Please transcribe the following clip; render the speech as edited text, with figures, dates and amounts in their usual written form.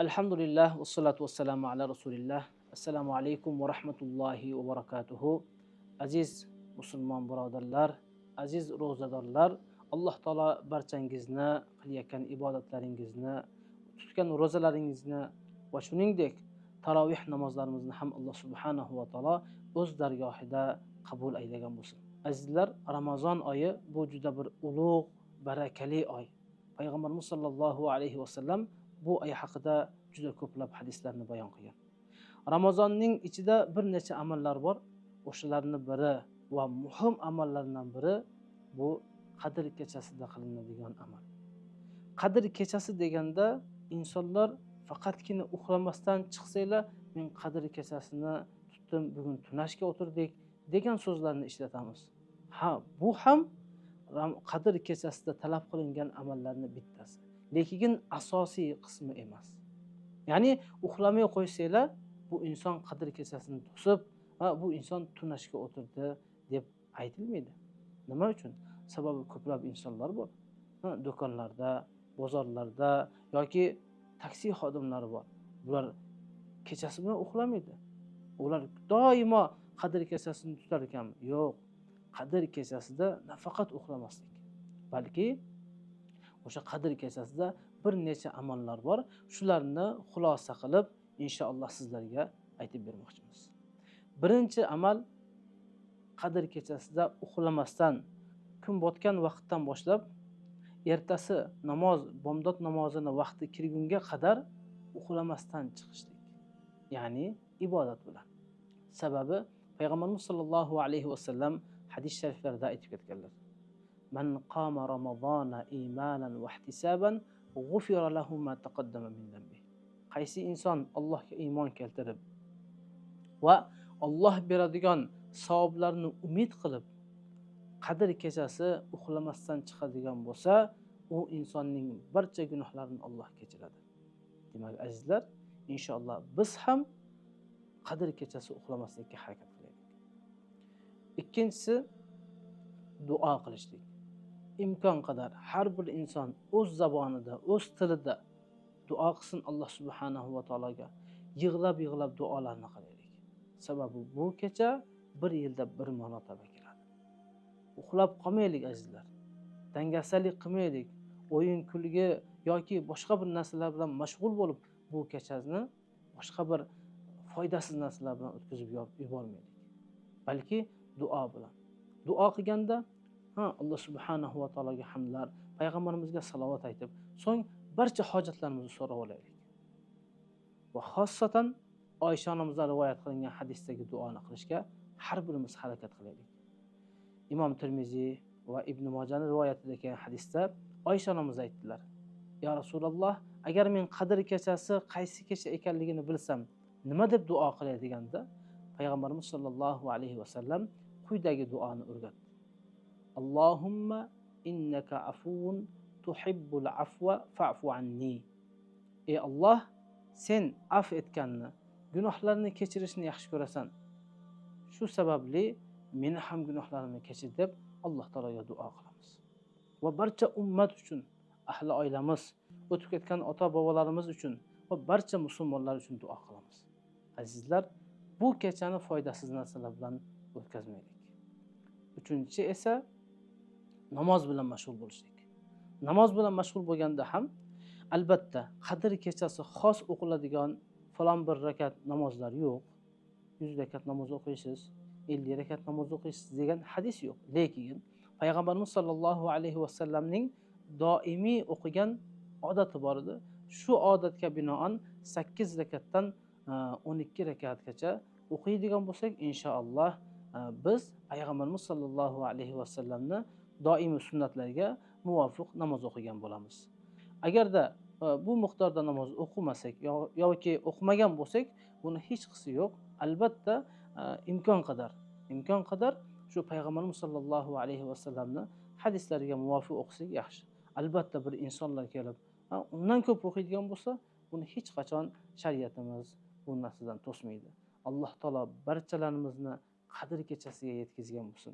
Alhamdulillah, vassalatu vassalamu ala rasulillah. Assalomu alaykum va rahmatullohi va barakatuhu. Aziz musulmon birodarlar, aziz ro'zadorlar, Alloh taolo barchangizni qilayotgan ibodatlaringizni, tutgan ro'zalaringizni va shuningdek tarovih namozlarimizni ham Alloh subhanahu va taolo o'z dargohida qabul aylagan bo'lsin. Azizlar, Ramazon oyi bu juda bir ulug', barakali oy. Payg'ambarimiz sollallohu alayhi vasallam bu oy haqida juda ko'plab hadislarni bayon qilgan. Ramazonning ichida bir necha amallar bor. O'shalarning biri va muhim amallardan biri bu Qadr kechasida qilinadigan amal. Qadr kechasi deganda insonlar faqatgina uxlamasdan chiqsanglar, men Qadr kechasini tutdim, bugun tunashga o'tirdik degan so'zlarni ishlatamiz. Ha, bu ham Qadr kechasida talab qilingan amallarning bittasi, lekin asosiy qismi emas. Ya'ni uxlamay qo'ysanglar, bu inson Qadr kechasini to'sib, va bu inson tunashga o'tirdi deb aytilmaydi. Nima uchun? Sababi ko'plab insonlar bor. Do'konlarda, bozorlarda yoki taksi xodimlari bor. Ular kechasi bilan uxlamaydi. Ular doimo Qadr kechasini tutar ekan. Yo'q. Qadr kechasida nafaqat uxlamaslik, balki o'sha Qadr kechasida bir necha amallar bor. Shularni xulosa qilib, inshaalloh sizlarga aytib bermoqchimiz. Birinchi amal, Qadr kechasida uxlamasdan kun botgan vaqtdan boshlab ertasi namoz, bomdod namozini vaqti kirgunga qadar uxlamasdan chiqishlik. Ya'ni ibodat bilan. Sababi Payg'ambarimiz sollallohu alayhi vasallam hadis shariflarida aytib ketganlar. Man qama ramazona imanan va ihtisaban g'ufira lahu ma taqaddama min dhanbi. Qaysi inson Allohga iymon keltirib va Alloh beradigan savoblarni umid qilib Qadr kechasi uxlamasdan chiqadigan bo'lsa, u insonning barcha gunohlarini Alloh kechiradi. Demak, azizlar, inshaalloh biz ham Qadr kechasi uxlamaslikka harakat qilaylik. Ikkinchisi, duo qilishlik. Imkon qadar har bir inson o'z zabonida, o'z tilida duo qilsin Alloh subhanahu va taologa. Yig'lab duolarni qilaylik. Sababi bu kecha bir yilda bir marotaba keladi. Uxlab qolmaylik azizlar. Dangasalik qilmaylik. O'yin kulgi yoki boshqa bir narsalar bilan mashg'ul bo'lib bu kechani boshqa bir foydasiz narsalar bilan o'tkazib yubormaylik. Balki duo bilan. Duo qilganda Alloh subhanahu va taologa hamdlar, payg'ambarimizga salovat aytib, so'ng barcha hojatlarimizni so'rab olaylik. Va xossatan Oysha onamizdan rivoyat qilingan hadisdagi duoni qilishga har birimiz harakat qilaylik. Imom Tirmiziy va Ibn Mojaning rivoyatida kelgan hadisda Oysha onamiz aytdilar: "Ya Rasululloh, agar men Qadr kechasi qaysi kecha ekanligini bilsam, nima deb duo qilay?" deganda, payg'ambarimiz sollallohu alayhi vasallam quyidagi duoni o'rgatdi. Allohumma innaka afuun tuhibbul afwa fa'fu anni. Ey Alloh, sen af etganni, gunohlarni kechirishni yaxshi ko'rasan. Shu sababli meni ham gunohlarimni kechir deb Alloh taologa duo qilamiz. Va barcha ummat uchun, ahli oilamiz, o'tib ketgan ota-bobolarimiz uchun va barcha musulmonlar uchun duo qilamiz. Azizlar, bu kechani foydasiz narsalar bilan o'tkazmaylik. Uchinchi esa namoz bilan mashg'ul bo'lishlik. Namoz bilan mashg'ul bo'lganda ham albatta Qadr kechasi xos o'qiladigan falon bir rakat namozlar yo'q. 100 rakat namoz o'qiysiz, 50 rakat namoz o'qiysiz degan hadis yo'q. Lekin payg'ambarimiz sollallohu alayhi vasallamning doimiy o'qigan odati bor edi. Shu odatga binoan 8 rakatdan 12 rakatgacha o'qiydigan bo'lsak, inshaalloh biz payg'ambarimiz sollallohu alayhi vasallamni doimiy sunnatlariga muvofiq namoz o'qigan bo'lamiz. Agarda bu miqdorda namoz o'qimasak yoki o'qimagan bo'lsak, buni hech qisi yo'q. Albatta imkon qadar shu payg'ambarimiz sollallohu alayhi vasallamni hadislariga muvofiq o'qisak yaxshi. Albatta bir insonlar kelib undan ko'p o'qiydigan bo'lsa, buni hech qachon shariatimiz bu narsadan to'smaydi. Alloh taolo barchalarimizni Qadr kechasiga yetkazgan bo'lsin.